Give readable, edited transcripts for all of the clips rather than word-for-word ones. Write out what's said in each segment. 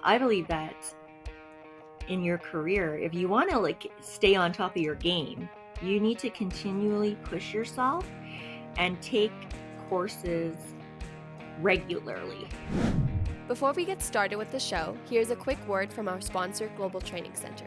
I believe that in your career, if you want to stay on top of your game, you need to continually push yourself and take courses regularly. Before we get started with the show, here's a quick word from our sponsor, Global Training Center.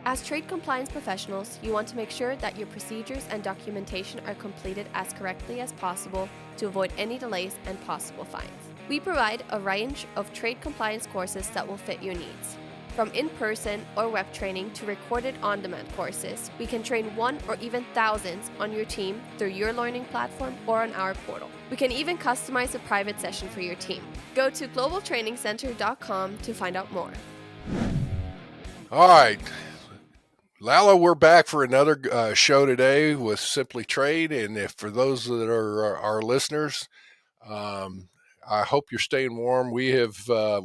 As trade compliance professionals, you want to make sure that your procedures and documentation are completed as correctly as possible to avoid any delays and possible fines. We provide a range of trade compliance courses that will fit your needs. From in-person or web training to recorded on-demand courses, we can train one or even thousands on your team through your learning platform or on our portal. We can even customize a private session for your team. Go to globaltrainingcenter.com to find out more. All right. Lalo, we're back for another show today with Simply Trade. And if for those that are our listeners, I hope you're staying warm. We're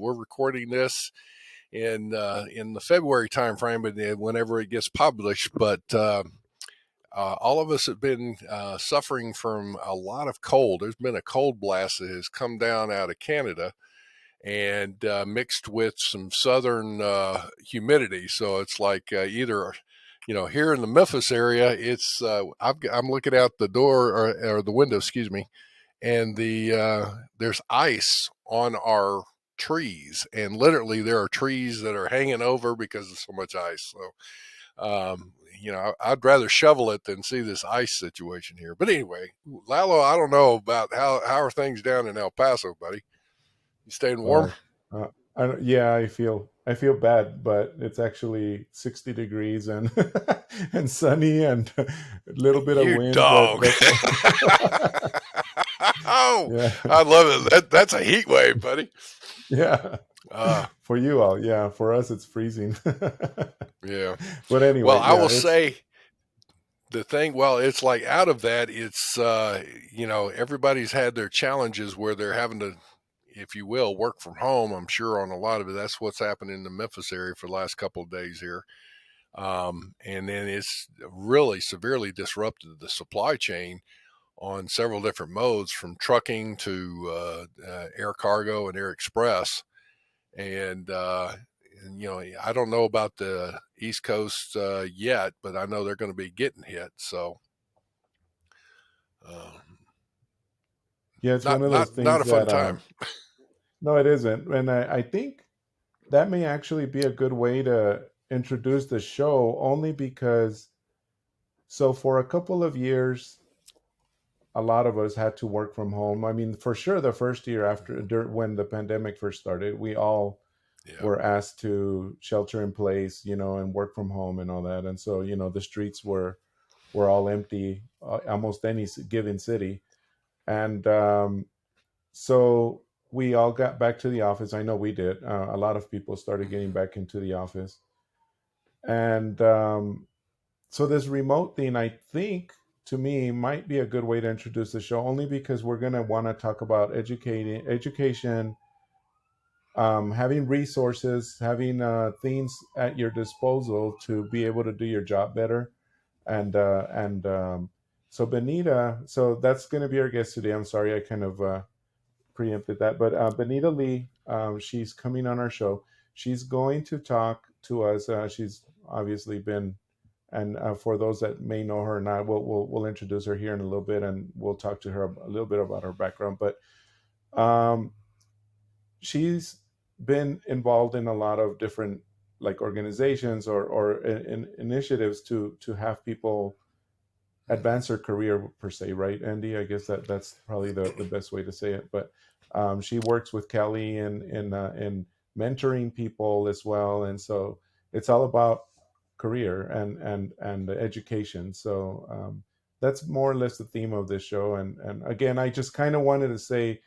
recording this in the February timeframe, but whenever it gets published. But all of us have been suffering from a lot of cold. There's been a cold blast that has come down out of Canada and mixed with some southern humidity. So it's like either, here in the Memphis area, it's I'm looking out the door or the window, excuse me, and there's ice on our trees, and literally there are trees that are hanging over because of so much ice. So I'd rather shovel it than see this ice situation here. But anyway, Lalo, I don't know about how are things down in El Paso, buddy. You staying warm? Oh, yeah, I feel bad, but it's actually 60 degrees and and sunny and a little bit of You wind, but dog. that's Oh, yeah, I love it. That's a heat wave, buddy. yeah. Uh, For you all, yeah. For us, it's freezing. yeah. But Well, anyway, I yeah, will say the thing, well, it's like out of that, it's, everybody's had their challenges where they're having to, if you will, work from home. I'm sure on a lot of it, that's what's happened in the Memphis area for the last couple of days here. And then it's really severely disrupted the supply chain on several different modes, from trucking to air cargo and air express. And I don't know about the East Coast yet, but I know they're going to be getting hit. So, um, yeah, it's one not of those not not things a fun that time. no, it isn't, and I think that may actually be a good way to introduce the show, only because so for a couple of years a lot of us had to work from home. I mean, for sure, the first year when the pandemic first started, we all Yeah, were asked to shelter in place, and work from home and all that. And so, the streets were all empty, almost any given city. And so we all got back to the office. I know we did. A lot of people started getting back into the office, and so this remote thing, I think, to me, might be a good way to introduce the show, only because we're going to want to talk about education, having resources, having things at your disposal to be able to do your job better. And so Benita, so that's going to be our guest today. I'm sorry I kind of preempted that, but Benita Lee, she's coming on our show. She's going to talk to us. She's obviously been, and for those that may know her or not, we'll introduce her here in a little bit, and we'll talk to her a little bit about her background. But um, she's been involved in a lot of different like organizations or in initiatives to have people advance their career per se, right, Andy? I guess that's probably the best way to say it. But she works with Kelly in mentoring people as well, and so it's all about career and education. So that's more or less the theme of this show. And again, I just kind of wanted to say,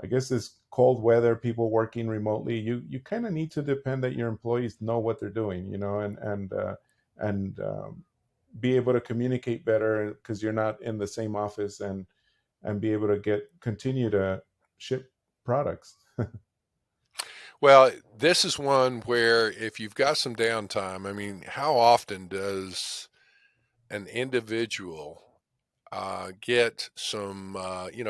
I guess this cold weather, people working remotely, you kind of need to depend that your employees know what they're doing, and be able to communicate better because you're not in the same office, and be able to continue to ship products. Well, this is one where if you've got some downtime, I mean, how often does an individual get some,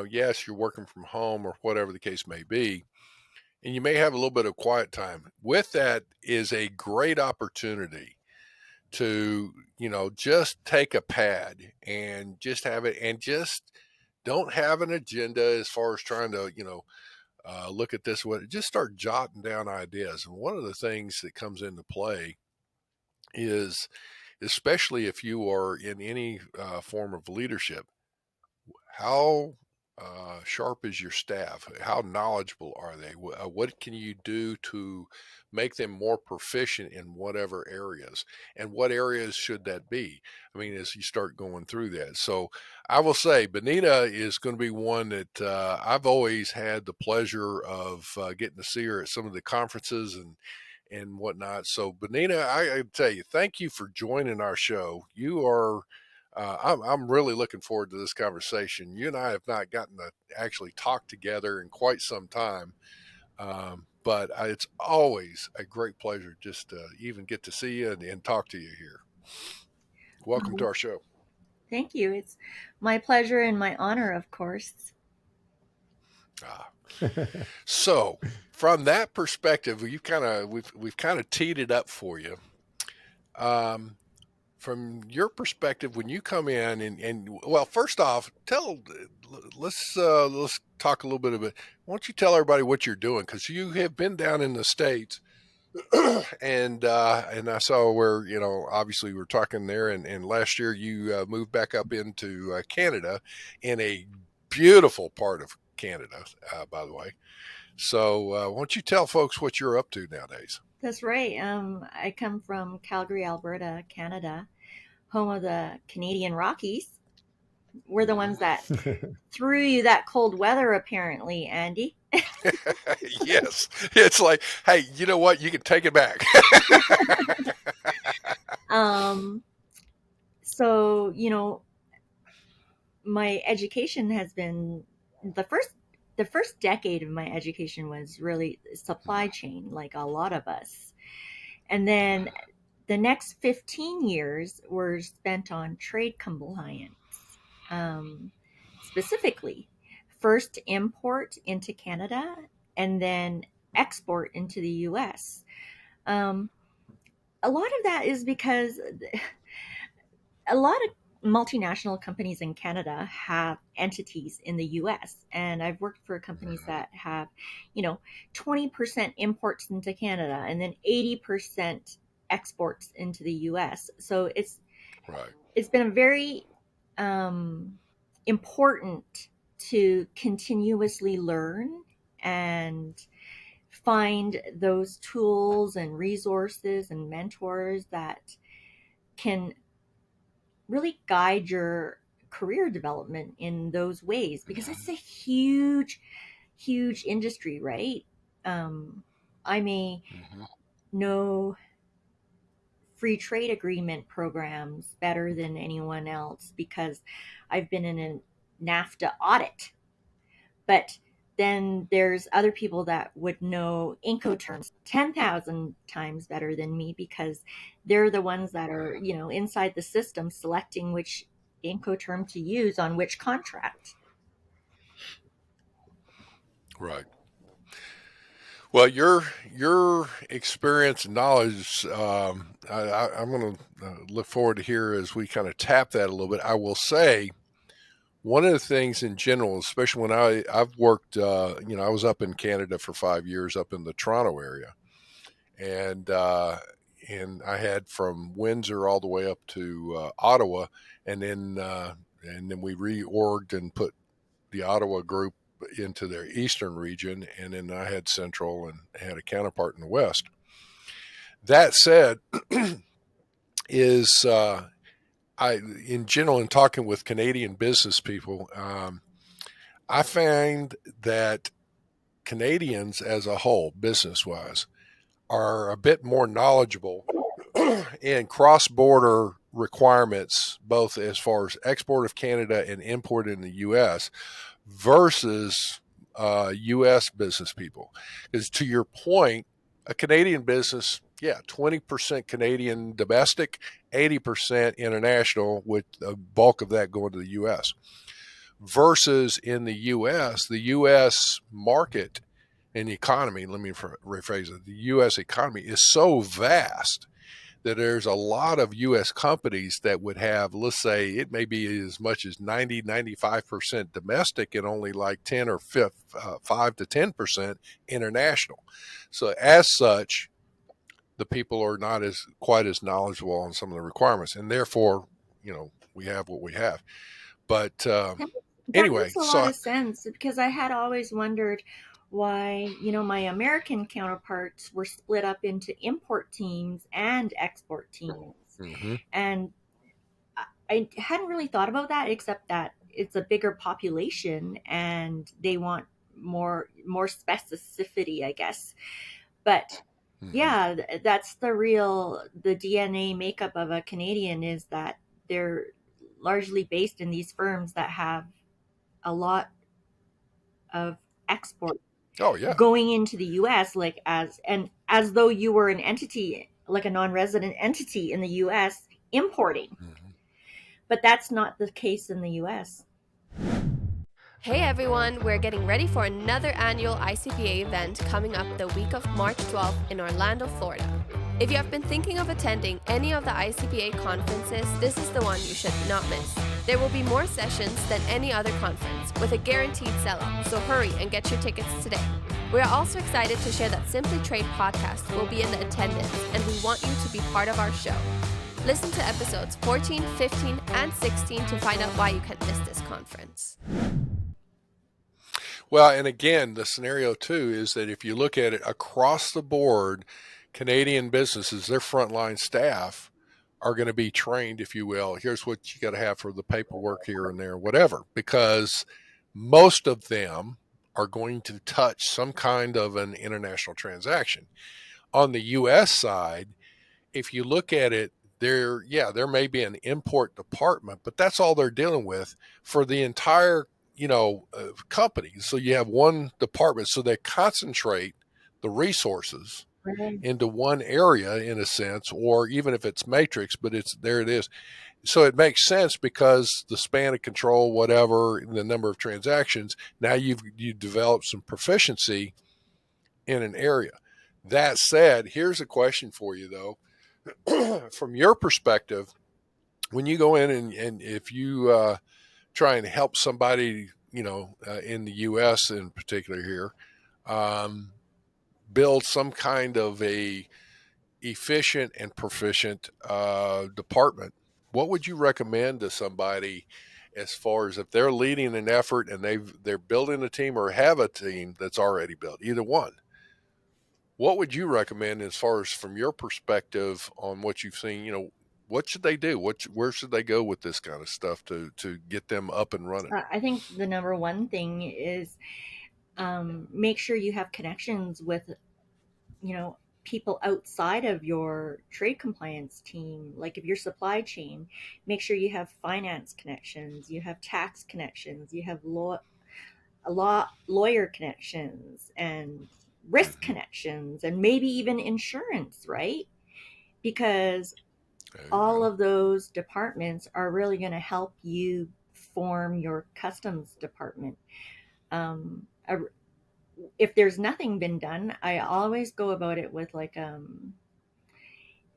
yes, you're working from home or whatever the case may be, and you may have a little bit of quiet time. With that is a great opportunity to, just take a pad and just have it, and just don't have an agenda as far as trying to, look at this. What Just start jotting down ideas. And one of the things that comes into play is, especially if you are in any form of leadership, how sharp is your staff? How knowledgeable are they? What can you do to make them more proficient in whatever areas? And what areas should that be? I mean, as you start going through that. So I will say Benita is going to be one that I've always had the pleasure of getting to see her at some of the conferences and whatnot. So Benita, I tell you, thank you for joining our show. You are I'm really looking forward to this conversation. You and I have not gotten to actually talk together in quite some time, but it's always a great pleasure just to even get to see you and talk to you here. Welcome to Well, our show. thank you. It's my pleasure and my honor, of course. Ah. So, from that perspective, we've kind of teed it up for you. Um, from your perspective, when you come in and well, first off, let's talk a little bit of it. Why don't you tell everybody what you're doing, because you have been down in the States, and I saw where, obviously we're talking there, and last year you moved back up into Canada, in a beautiful part of Canada, by the way. So why don't you tell folks what you're up to nowadays? That's right. I come from Calgary, Alberta, Canada, home of the Canadian Rockies. We're the ones Hmm. that threw you that cold weather, apparently, Andy. Yes, it's like, hey, you know what? You can take it back. Um, so, my education has been the first the first decade of my education was really supply chain, like a lot of us. And then the next 15 years were spent on trade compliance, specifically first import into Canada and then export into the US. Um, a lot of that is because a lot of multinational companies in Canada have entities in the US. And I've worked for companies that have, you know, 20% imports into Canada and then 80% exports into the US. So Right. it's been a very um, important to continuously learn and find those tools and resources and mentors that can really guide your career development in those ways, because it's a huge industry, right? I may Hmm. know free trade agreement programs better than anyone else because I've been in a NAFTA audit. But then there's other people that would know Incoterms 10,000 times better than me because they're the ones that are, inside the system selecting which Incoterm to use on which contract. Right. Well, your experience and knowledge, I'm going to look forward to hear as we kind of tap that a little bit. I will say one of the things in general, especially when I've worked, I was up in Canada for 5 years, up in the Toronto area, and uh, and I had from Windsor all the way up to Ottawa, and then we reorged and put the Ottawa group into their eastern region, and then I had central and had a counterpart in the west. That said, is I in general, in talking with Canadian business people, I find that Canadians as a whole, business wise, are a bit more knowledgeable in cross border requirements, both as far as export of Canada and import in the U.S. versus U.S. business people. Because to your point, a Canadian business, yeah, 20% Canadian domestic, 80% international, with the bulk of that going to the U.S. Versus in the U.S., the U.S. market, and the economy, let me rephrase it, the U.S. economy is so vast that there's a lot of U.S. companies that would have, let's say, it may be as much as 95% domestic and only like 10 or 5 to 10% international. So as such, the people are not as quite as knowledgeable on some of the requirements, and therefore, we have what we have. But That anyway, makes a lot so of sense because I had always wondered why, my American counterparts were split up into import teams and export teams. mm-hmm, And I hadn't really thought about that except that it's a bigger population and they want more specificity, I guess. But mm-hmm. yeah, that's the DNA makeup of a Canadian is that they're largely based in these firms that have a lot of export Oh yeah. going into the US, like as though you were an entity, like a non-resident entity in the US importing. Mm-hmm. But that's not the case in the US. Hey everyone, we're getting ready for another annual ICPA event coming up the week of March 12th in Orlando, Florida. If you have been thinking of attending any of the ICPA conferences, this is the one you should not miss. There will be more sessions than any other conference, with a guaranteed sellout, so hurry and get your tickets today. We are also excited to share that Simply Trade podcast will be in attendance, and we want you to be part of our show. Listen to episodes 14, 15, and 16 to find out why you can't miss this conference. Well, and again, the scenario too is that if you look at it across the board, Canadian businesses, their frontline staff are going to be trained, if you will. Here's what you got to have for the paperwork here and there, whatever, because most of them are going to touch some kind of an international transaction. On the U.S. side, if you look at it, there may be an import department, but that's all they're dealing with for the entire company. So you have one department, so they concentrate the resources Right. into one area in a sense, or even if it's matrix, but it's there it is. So it makes sense because the span of control, whatever, the number of transactions, now you develop some proficiency in an area. That said, here's a question for you though. From your perspective, when you go in and if you try and help somebody, in the U.S. in particular here, um, build some kind of a efficient and proficient department, what would you recommend to somebody as far as if they're leading an effort and they're building a team or have a team that's already built, either one? What would you recommend as far as from your perspective on what you've seen? What should they do? Where should they go with this kind of stuff to get them up and running? I think the number one thing is make sure you have connections with, you know, people outside of your trade compliance team. Like if your supply chain, make sure you have finance connections, you have tax connections, you have lawyer connections and risk Mm-hmm. connections and maybe even insurance, right? Because There you all go. of those departments are really going to help you form your customs department. Um, if there's nothing been done, I always go about it with like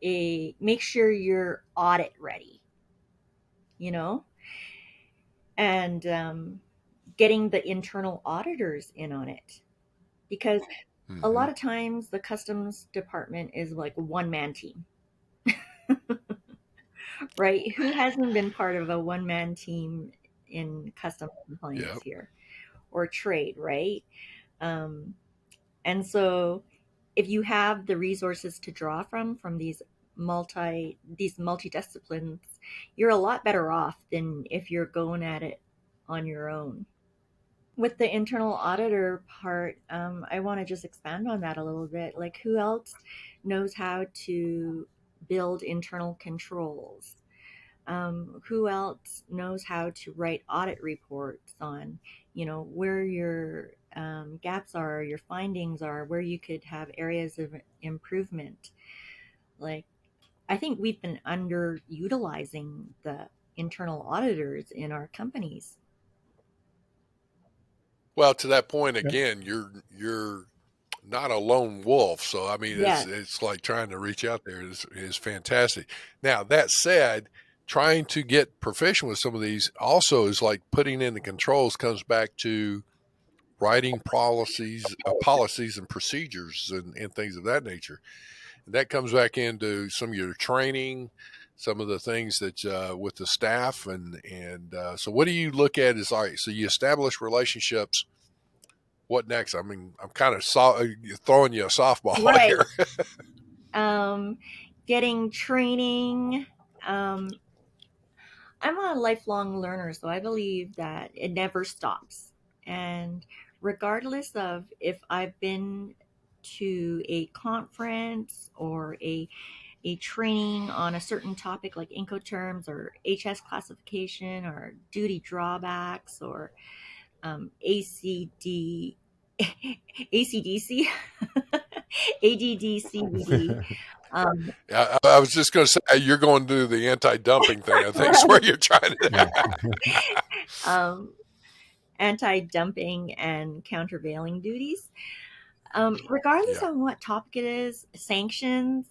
a make sure you're audit ready, you know, and getting the internal auditors in on it because a Mm-hmm. lot of times the customs department is like a one man team, right? Who hasn't been part of a one man team in customs compliance Yep. here or trade, right? Um, and so if you have the resources to draw from these multi disciplines, you're a lot better off than if you're going at it on your own. With the internal auditor part, I want to just expand on that a little bit. Like, who else knows how to build internal controls? Who else knows how to write audit reports on, where your gaps are, your findings are, where you could have areas of improvement? Like, I think we've been underutilizing the internal auditors in our companies. Well, to that point Yeah. again, you're not a lone wolf. So I mean, Yes. it's like trying to reach out there is fantastic. Now that said, trying to get proficient with some of these also is like putting in the controls. Comes back to writing policies and procedures and things of that nature. And that comes back into some of your training, some of the things that with the staff and so what do you look at as all right? So you establish relationships. What next? I mean, I'm kind of throwing you a softball Right. here. Um, Getting training. Um, I'm a lifelong learner, so I believe that it never stops. And regardless of if I've been to a conference or a training on a certain topic like Incoterms or HS classification or duty drawbacks or ACD, ACDC, ADDCVD. Um, I was just going to say you're going to do the anti-dumping thing. I think is where right. you're trying Yeah. to. Um, Anti-dumping and countervailing duties. Regardless Yeah. on what topic it is, sanctions,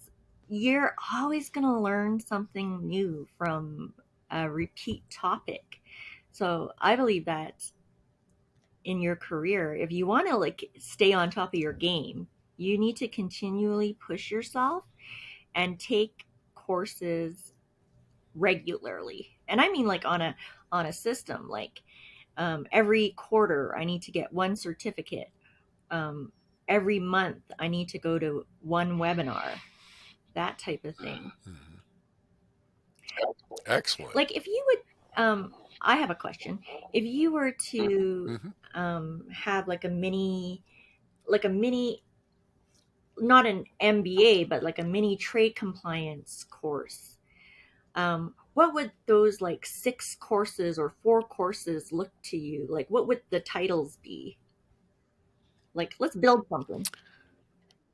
you're always going to learn something new from a repeat topic. So I believe that in your career, if you want to like stay on top of your game, you need to continually push yourself and take courses regularly. And I mean like on a system like every quarter I need to get one certificate. Um, every month I need to go to one webinar, that type of thing. Mhm. Excellent. Like if you would, I have a question. If you were to Hmm. have like a mini, not an MBA, but like a mini trade compliance course, what would those like six courses or four courses look to you? Like, what would the titles be? Like, let's build something.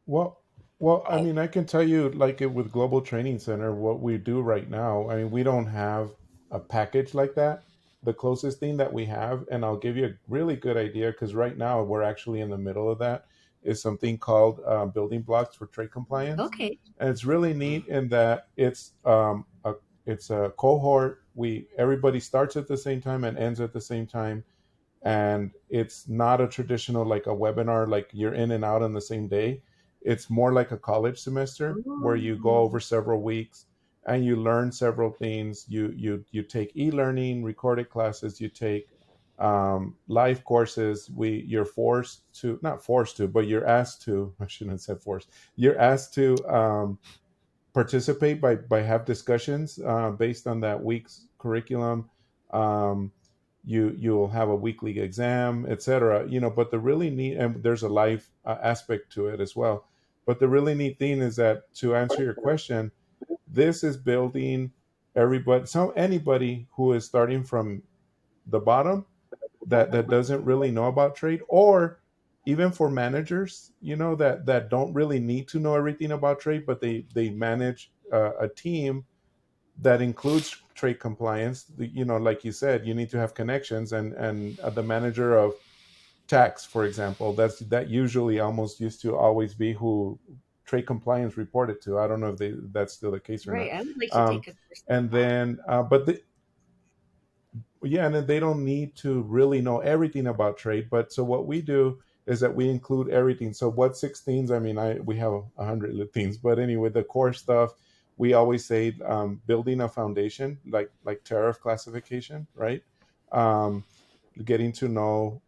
Well, well, I Oh, mean, I can tell you, like it with Global Training Center, what we do right now. I mean, we don't have a package like that. The closest thing that we have, and I'll give you a really good idea because right now we're actually in the middle of that, is something called Building Blocks for Trade Compliance, Okay. and it's really mm, neat in that it's a cohort. We everybody starts at the same time and ends at the same time, and it's not a traditional like a webinar like you're in and out on the same day. It's more like a college semester where you go Ooh, over several weeks and you learn several things. You take e-learning, recorded classes, you take live courses. You're forced to, not forced to, but you're asked to, I shouldn't have said forced, you're asked to participate by have discussions based on that week's curriculum. Um, you'll have a weekly exam, etc. But the really neat, and there's a life aspect to it as well. But the really neat thing is that, to answer your question, this is building everybody, so anybody who is starting from the bottom that doesn't really know about trade, or even for managers, that don't really need to know everything about trade, but they manage a team that includes trade compliance. Like you said, you need to have connections, and the manager of tax, for example, that usually almost used to always be who trade compliance reported to. I don't know if that's still the case or right. not. I would like to um, take a course like and that. then but yeah, and then they don't need to really know everything about trade. But so what we do is that we include everything. So what 16s? I mean, we have 100 things, but anyway, the core stuff, we always say building a foundation, like tariff classification, right? Um, Getting to know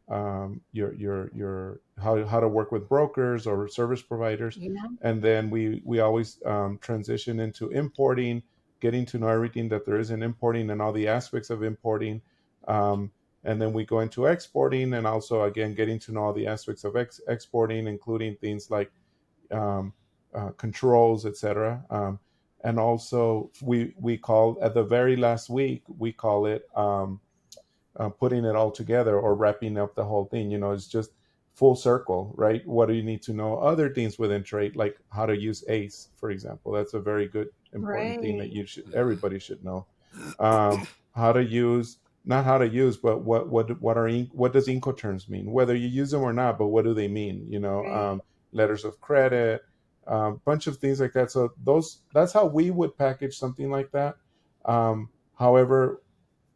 your how to work with brokers or service providers, Yeah. and then we always transition into importing, getting to know everything that there is in importing and all the aspects of importing. um, and then we go into exporting, and also again getting to know all the aspects of exporting, including things like um, controls, etc. And also we call, at the very last week, we call it putting it all together or wrapping up the whole thing. It's just full circle, right? What do you need to know? Other things within trade, like how to use ACE, for example. That's a very good, important thing that Right. you should mhm. everybody should know. How to use, not how to use, but what does Incoterms mean? Whether you use them or not, but what do they mean? Right. letters of credit, bunch of things like that. So that's how we would package something like that. However,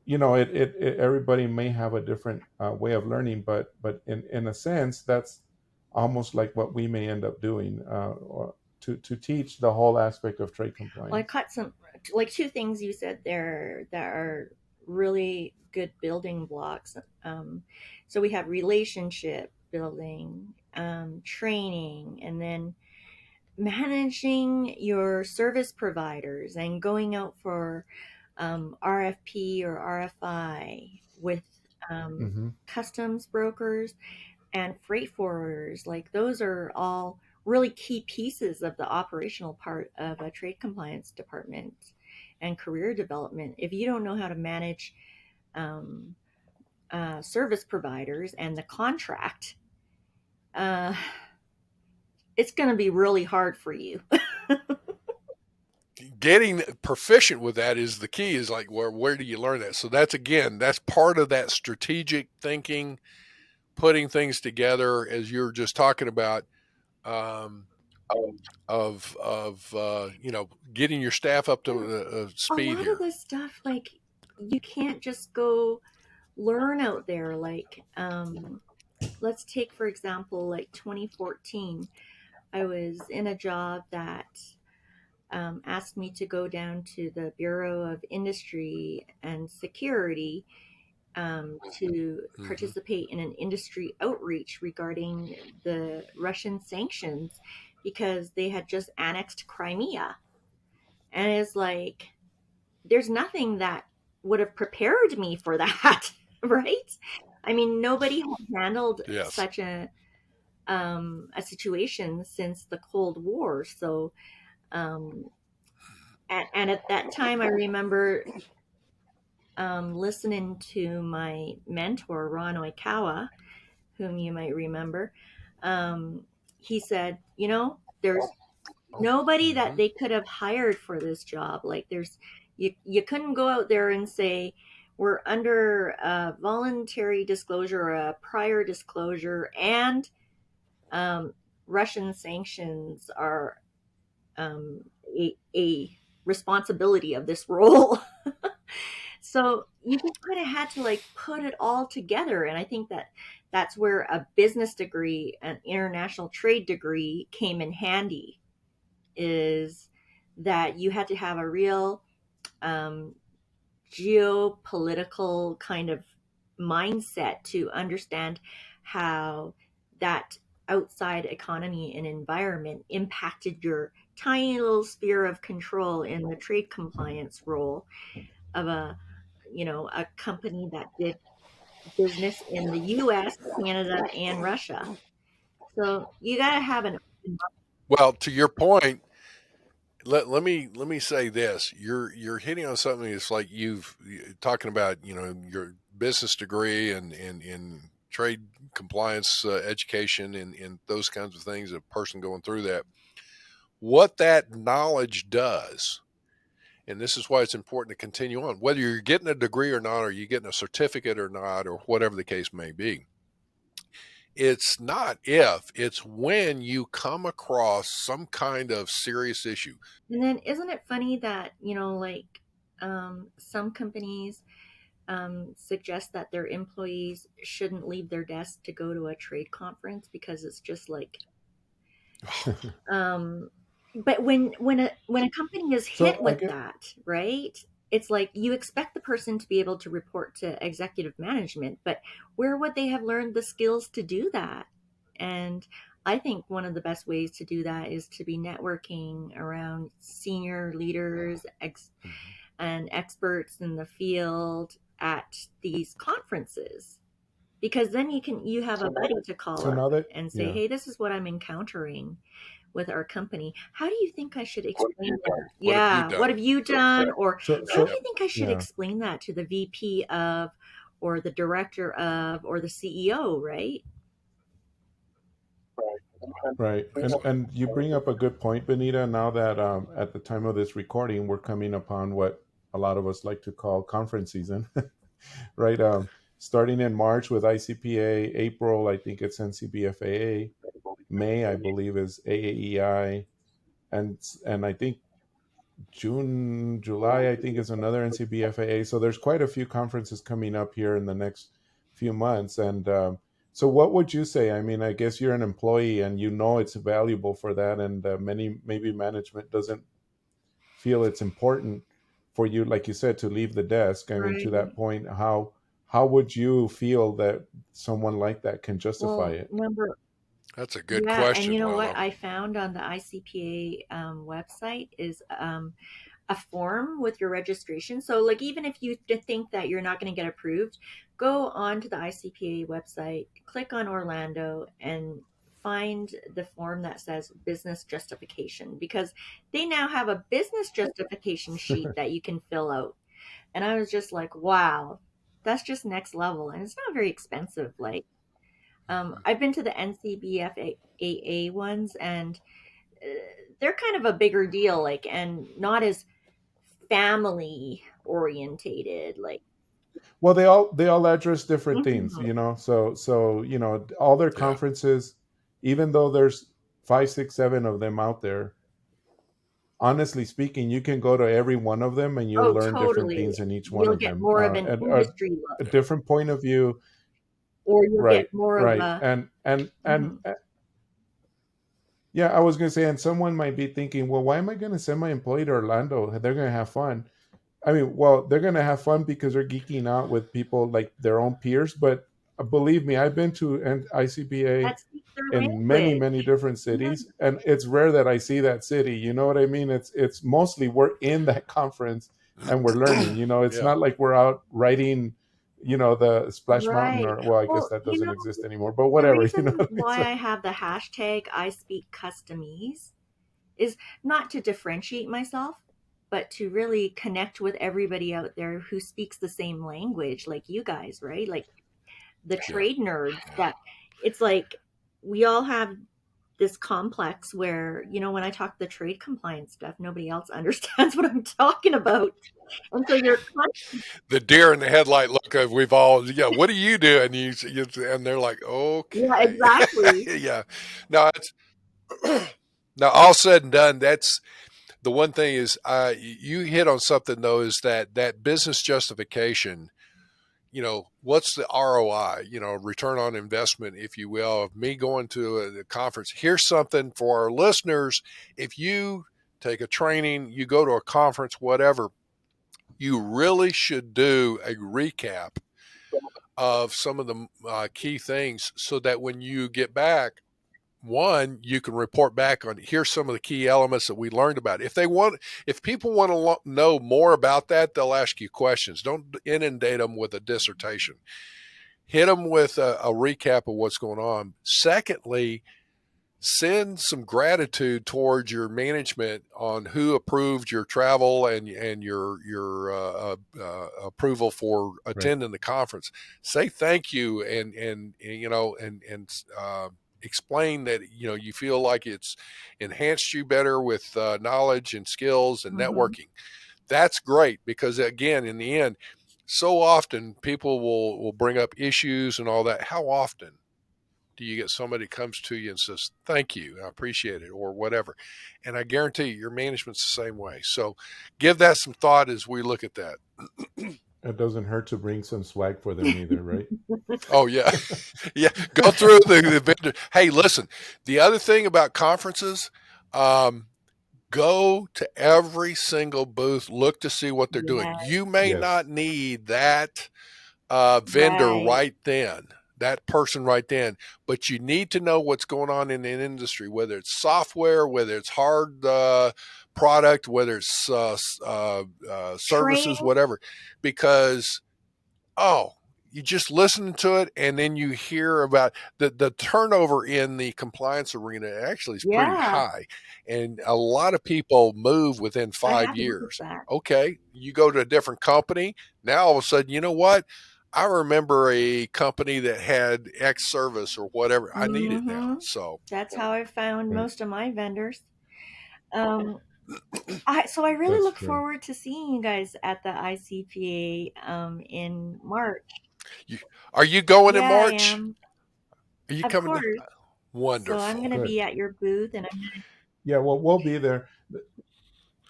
everybody may have a different way of learning, but in a sense, that's almost like what we may end up doing, or to teach the whole aspect of trade Well, I compliance. caught some, like two things you said there that are really good building blocks. So we have relationship building, training, and then managing your service providers and going out for RFP or RFI with Hmm. customs brokers and freight forwarders. Like those are all really key pieces of the operational part of a trade compliance department and career development. If you don't know how to manage um, service providers and the contract, uh, it's going to be really hard for you. Getting proficient with that is the key. Is like where do you learn that? So that's part of that strategic thinking, putting things together as you're just talking about. Um, of getting your staff up to A speed lot of here. this stuff, like, you can't just go learn out there. Like, let's take, for example, like 2014. I was in a job that asked me to go down to the Bureau of Industry and Security to Hmm. participate in an industry outreach regarding the Russian sanctions because they had just annexed Crimea. And it's like, there's nothing that would have prepared me for that, right? I mean, nobody had handled Yes. such a situation since the Cold War. So, um, and at that time, I remember listening to my mentor, Ron Oikawa, whom you might remember. Um, he said, there's nobody that Hmm. they could have hired for this job. Like, you couldn't go out there and say, we're under a voluntary disclosure or a prior disclosure, and um, Russian sanctions are a responsibility of this role. So you just kind of had to like put it all together. And I think that that's where a business degree, an international trade degree, came in handy, is that you had to have a real um, geopolitical kind of mindset to understand how that outside economy and environment impacted your tiny little sphere of control in the trade compliance role of a company that did business in the US, Canada, and Russia. So you got to have an open Well, to your point, let me say this: you're hitting on something. It's like you're talking about your business degree and in trade compliance education and those kinds of things. A person going through that, what that knowledge does. And this is why it's important to continue on, whether you're getting a degree or not, or you're getting a certificate or not, or whatever the case may be. It's not if, it's when you come across some kind of serious issue. And then isn't it funny that, like some companies suggest that their employees shouldn't leave their desk to go to a trade conference because it's just like, um, but when a company is hit So I with get that, right? It's like you expect the person to be able to report to executive management, but where would they have learned the skills to do that? And I think one of the best ways to do that is to be networking around senior leaders Mhm. and experts in the field at these conferences, because then you have a buddy to call so up now that and say, yeah. hey, this is what I'm encountering with our company. How do you think I should explain that? What have you Yeah, what done? have you done? Or So how do so you think I should yeah. explain that to the VP of, or the director of, or the CEO, right? Right. And you bring up a good point, Benita. Now that at the time of this recording, we're coming upon what a lot of us like to call conference season, right? Starting in March with ICPA, April, I think it's NCBFAA, May, I believe, is AAEI, and I think June, July, I think, is another NCBFAA. So there's quite a few conferences coming up here in the next few months. And so, what would you say? I mean, I guess you're an employee and you know it's valuable for that, and maybe management doesn't feel it's important for you, like you said, to leave the desk. I mean, to Right. that point, how would you feel that someone like that can justify Well, it? number That's a good yeah, and you question, know what Lalo. I found on the ICPA website is a form with your registration. So, like, even if you think that you're not going to get approved, go on to the ICPA website, click on Orlando, and find the form that says business justification, because they now have a business justification sheet that you can fill out. And I was just like, wow, that's just next level. And it's not very expensive. Like, I've been to the NCBFAA ones, and uh, they're kind of a bigger deal, like, and not as family orientated. Like, Well, they all address different things, mhm. So all their Yeah. conferences, even though there's five, six, seven of them out there, honestly speaking, you can go to every one of them and you'll Oh, learn different totally. things in each one You'll of get them, more of an and industry look, a different point of view. or you'll Right, get more of right, a. and Mhm. yeah, I was going to say, and someone might be thinking, well, why am I going to send my employee to Orlando? They're going to have fun. I mean, well, they're going to have fun because they're geeking out with people like their own peers. But believe me, I've been to an ICBA That speaks their in many, language. many different Yeah, cities, and it's rare that I see that city. You know what I mean? It's mostly we're in that conference and we're learning. It's Yeah. not like we're out riding, the Splash Mountain, right. or well, I guess Well, that you doesn't know, exist anymore. But the whatever, you know reason what I mean? why I have the hashtag I speak customese is not to differentiate myself, but to really connect with everybody out there who speaks the same language, like you guys, right? Like the Yeah. trade nerds, Yeah. that it's like we all have this complex where, when I talk the trade compliance stuff, nobody else understands what I'm talking about. And so you're The deer in the headlight look of we've all, yeah, what do you do? And and they're like, yeah, okay. exactly. Yeah. No, it's now all said and done. That's the one thing is, you hit on something though, is that business justification, what's the ROI, return on investment, if you will, of me going to a conference. Here's something for our listeners. If you take a training, you go to a conference, whatever, you really should do a recap of some of the key things so that when you get back, one, you can report back on here's some of the key elements that we learned about. If people want to know more about that, they'll ask you questions. Don't inundate them with a dissertation. Hit them with a recap of what's going on. Secondly, send some gratitude towards your management on who approved your travel and your approval for Right. attending the conference. Say thank you, and explain that you feel like it's enhanced you better with knowledge and skills and Hmm. networking. That's great, because again, in the end, so often people will bring up issues and all that. How often do you get somebody comes to you and says, thank you, I appreciate it, or whatever? And I guarantee you, your management's the same way. So give that some thought as we look at that. It doesn't hurt to bring some swag for them either, right? Oh, yeah. Yeah. Go through the vendor. Hey, listen, the other thing about conferences, um, go to every single booth, look to see what they're doing. Yeah, You may Yes. not need that vendor right. right then, that person right then. But you need to know what's going on in an industry, whether it's software, whether it's hard product, whether it's services, Training. whatever, because oh, you just listen to it and then you hear about the turnover in the compliance arena actually is pretty Yeah, high. And a lot of people move within I 5 years. noticed that. Okay. You go to a different company. Now all of a sudden, you know what? I remember a company that had X service or whatever. I need it now. Hmm. So That's how I found Right. most of my vendors. Um, so I really That's look true. forward to seeing you guys at the ICPA in March. you, are you going in Yeah, I March? am. Are you Of coming? course. So I'm Wonderful. going to Good. be at your booth, and I'm going Yeah, well, we'll be there.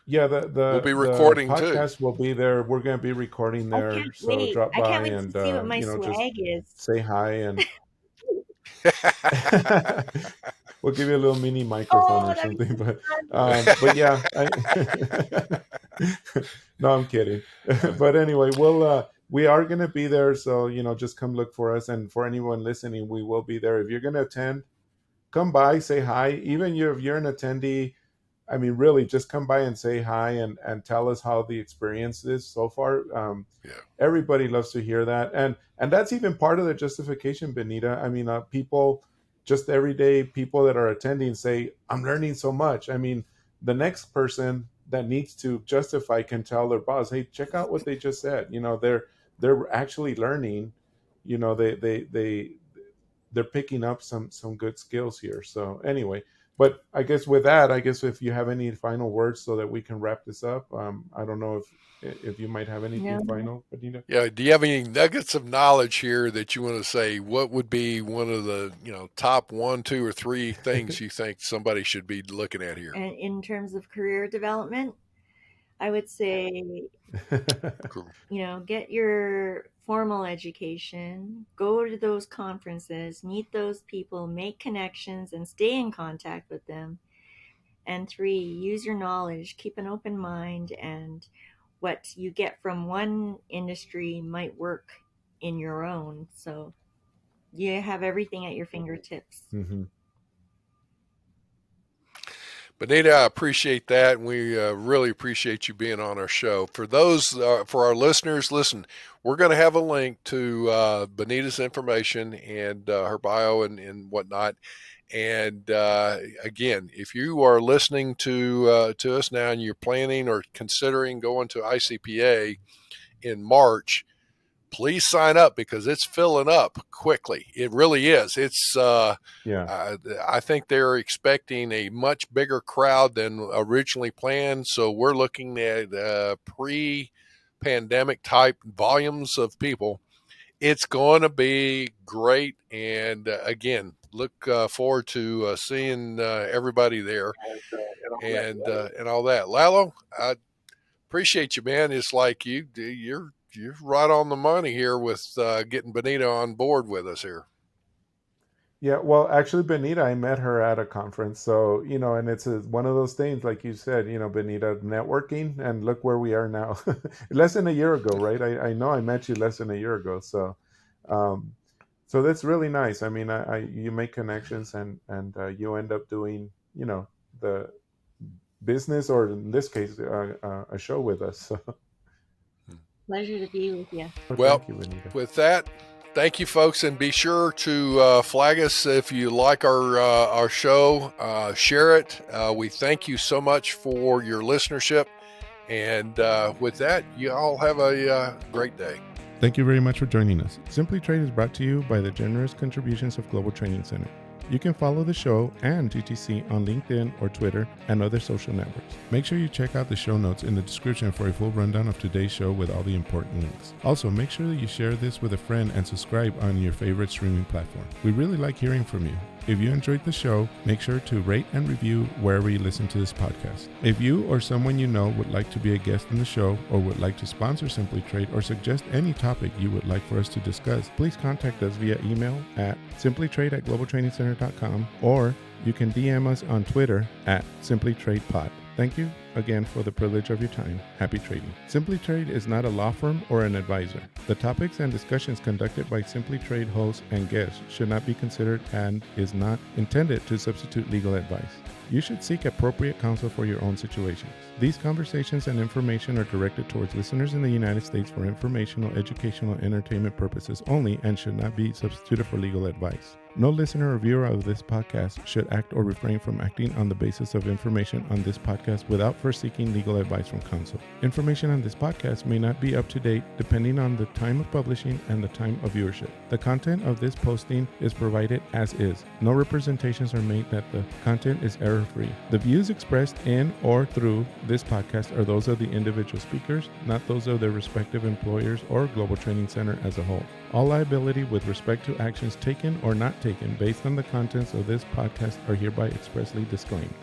Yeah, the We'll be the recording too. podcast will be there. We're going to be recording to. I there, can't so wait. drop I can't by wait to and see what my just swag is. say hi, and we'll give you a little mini microphone Oh, or that'd be something. so fun. But yeah, no, I'm kidding. But anyway, we are going to be there, so just come look for us. And for anyone listening, we will be there. If you're going to attend, come by, say hi. Even if you're an attendee, I mean, really, just come by and say hi, and tell us how the experience is so far. Yeah. Everybody loves to hear that, and that's even part of the justification, Benita. I mean, people, just everyday people that are attending, say, "I'm learning so much." I mean, the next person that needs to justify can tell their boss, "Hey, check out what they just said." They're actually learning. They're picking up some good skills here. So anyway, but I guess with that, I guess if you have any final words so that we can wrap this up, I don't know if you might have anything No, final, Benita. Yeah. Do you have any nuggets of knowledge here that you want to say? What would be one of the top 1, 2, or 3 things you think somebody should be looking at here? and in terms of career development, I would say, Cool. get your formal education, go to those conferences, meet those people, make connections, and stay in contact with them. And 3, use your knowledge, keep an open mind, and what you get from one industry might work in your own. So you have everything at your fingertips. Hmm. Benita, I appreciate that, and we really appreciate you being on our show. For our listeners, listen, we're going to have a link to Benita's information and her bio and whatnot. And again, if you are listening to us now and you're planning or considering going to ICPA in March, please sign up because it's filling up quickly. It really is. Yeah. I think they're expecting a much bigger crowd than originally planned. So we're looking at pre-pandemic type volumes of people. It's going to be great. And again, look forward to seeing everybody there and all that. Lalo, I appreciate you, man. It's like you're right on the money here with getting Benita on board with us here. Yeah, well, actually, Benita, I met her at a conference. So, and it's one of those things, like you said, Benita, networking, and look where we are now. Less than a year ago, right? I know I met you less than a year ago. Um, so that's really nice. I mean, you make connections, and you end up doing, the business, or in this case, a show with us. So, Pleasure to be with you. Well, thank you, Benita. with that, thank you, folks, and be sure to flag us if you like our show. Share it. We thank you so much for your listenership, and with that, you all have a great day. Thank you very much for joining us. Simply Trade is brought to you by the generous contributions of Global Training Center. You can follow the show and GTC on LinkedIn or Twitter and other social networks. Make sure you check out the show notes in the description for a full rundown of today's show with all the important links. Also, make sure that you share this with a friend and subscribe on your favorite streaming platform. We really like hearing from you. If you enjoyed the show, make sure to rate and review wherever you listen to this podcast. If you or someone you know would like to be a guest in the show, or would like to sponsor Simply Trade, or suggest any topic you would like for us to discuss, please contact us via email at simplytrade@globaltrainingcenter.com, or you can DM us on Twitter at simplytradepod. Thank you again for the privilege of your time. Happy trading. Simply Trade is not a law firm or an advisor. The topics and discussions conducted by Simply Trade hosts and guests should not be considered and is not intended to substitute legal advice. You should seek appropriate counsel for your own situations. These conversations and information are directed towards listeners in the United States for informational, educational, and entertainment purposes only and should not be substituted for legal advice. No listener or viewer of this podcast should act or refrain from acting on the basis of information on this podcast without first seeking legal advice from counsel. Information on this podcast may not be up to date depending on the time of publishing and the time of viewership. The content of this posting is provided as is. No representations are made that the content is error-free. The views expressed in or through this podcast are those of the individual speakers, not those of their respective employers or Global Training Center as a whole. All liability with respect to actions taken or not taken based on the contents of this podcast are hereby expressly disclaimed.